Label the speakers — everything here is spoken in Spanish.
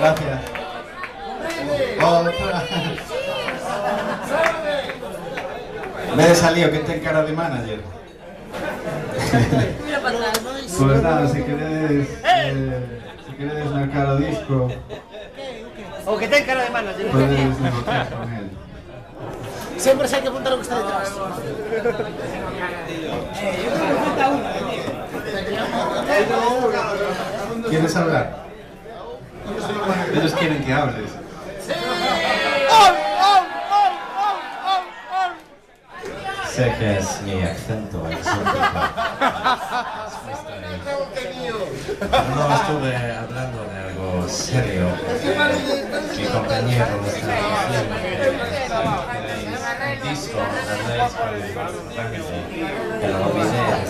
Speaker 1: Gracias. Otra. Me he salido que ten cara de manager. Pues nada, si queréis marcar o disco,
Speaker 2: O que ten cara de manager.
Speaker 1: podéis negociar con él.
Speaker 2: Sempre hai que apuntar o que está detrás.
Speaker 1: ¿Quieres hablar? Ellos quieren que hables.
Speaker 3: Sé que es mi acento exótico. No estuve hablando de algo serio. Mi compañero me está diciendo que queréis un disco, habléis con el porcentaje, pero olvidé.